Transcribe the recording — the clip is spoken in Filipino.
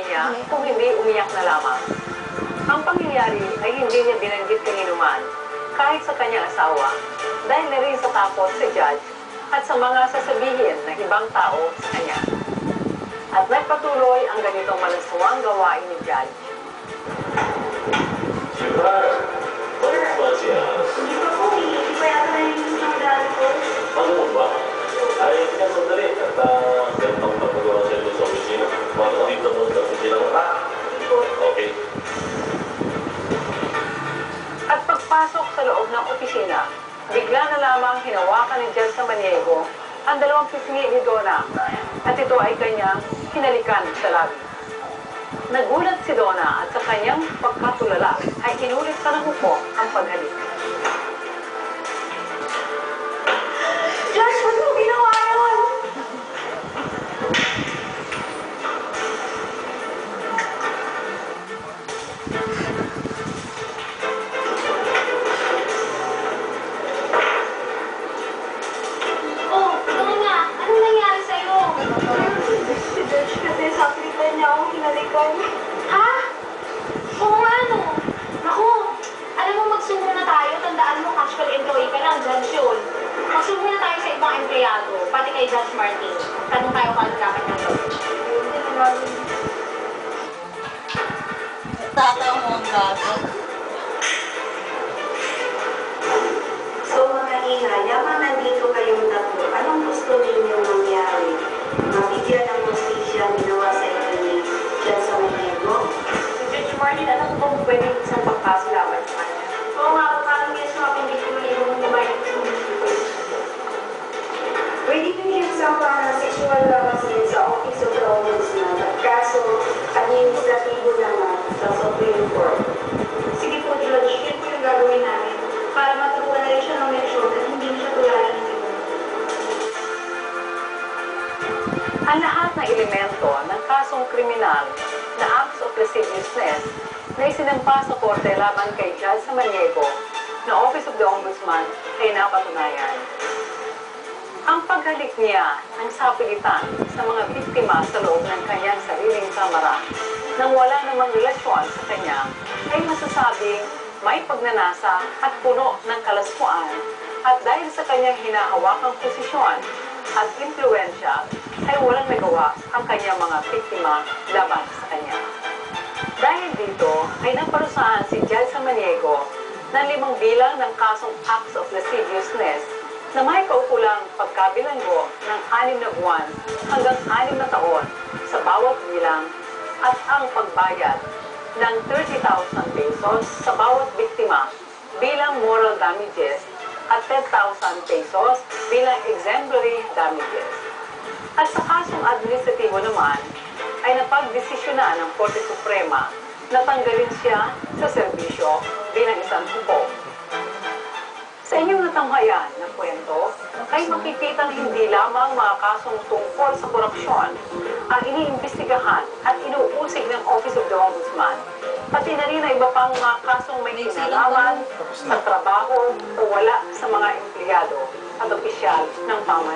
niya kung hindi umiyak na lamang. Ang pangyayari ay hindi niya binanggit kanino man, kahit sa kanyang asawa, dahil na rin sa takot sa judge at sa mga sasabihin ng ibang tao sa kanya. At nagpatuloy ang ganitong malaswang gawain ni judge. Sweetheart, bakit ba siya? Hindi pa po, hindi pa yata nalinis ng dali ko. Ano mo ba? Ay, tingnan sandali. At ganitong pagpagawa siya doon sa opisina. Mga dito mo sa opisina mo. Okay. At pagpasok sa loob ng opisina, bigla na lamang hinawakan ni Judge Samaniego ang dalawang pisngi ni Donna at ito ay kanyang hinalikan sa labi. Nagulat si Donna at sa kanyang pagkatulala ay inulit sa nakupo ang paghalik. Josh, ba't mo ginawa yun? Oh, ito nga. Anong nangyari sa'yo? Si Josh kasi saplitan niya akong hinalikan. Ha? Oo nga, ano? Naku, alam mo, magsumo na tayo. Tandaan mo, casual employee ka lang, Judge yun. Magsumo na tayo sa ibang empleyado, pati kay Judge Martin. Tanong tayo kung ano dapat niyang gawin. Hindi na gagawin. Tataw mo ang gago. So mga ina, yaman nandito kayong tatlo, anong gusto ninyong mangyari? Mabigyan ng hustisya ginawa sa inyo ni Judge Samaniego? Si Judge Martin, alam mo bang pwedeng isang pagkaso laban sa kanya? Oo nga, parang yes, mga pindiktima na ibang babae sa munisipyo. Pwede nyo siyang sampahan ng sexual harassment sa Office of the Ombudsman at kaso administratibo naman sa Supreme Court. Sige po, Judge, yun po yung gagawin namin para maturuan na rin siya ng leksyon at hindi na siya tularan ng iba. Ang lahat ng elemento ng kasong kriminal na acts of lasciviousness na isinampa sa korte laban kay Judge Samaniego na Office of the Ombudsman ay napatunayan. Ang paghalik niya ng sapilitan sa mga biktima sa loob ng kanyang sariling kamara nang wala namang relasyon sa kanya ay masasabing may pagnanasa at puno ng kalaswaan at dahil sa kanyang hinahawakang posisyon at impluensya ay walang nagawa ang kanyang mga biktima laban sa kanya. Dahil dito ay naparusahan si Judge Samaniego ng 5 bilang ng kasong acts of lasciviousness na may kaukulang pagkabilanggo ng 6 na buwan hanggang 6 na taon sa bawat bilang at ang pagbayad ng 30,000 pesos sa bawat biktima bilang moral damages at 10,000 pesos bilang exemplary damages. At sa kasong administratibo naman ay napagdesisyonan ng Korte Suprema na tanggalin siya sa serbisyo bilang isang hukom. Sa inyong natanghayan ng kwento, ay makikitang hindi lamang mga kasong tungkol sa korupsyon ang iniimbestigahan at inuusig ng Office of the Ombudsman, pati na rin ang iba pang mga kasong may kinalaman sa trabaho o wala sa mga empleyado at opisyal ng pamahalaan.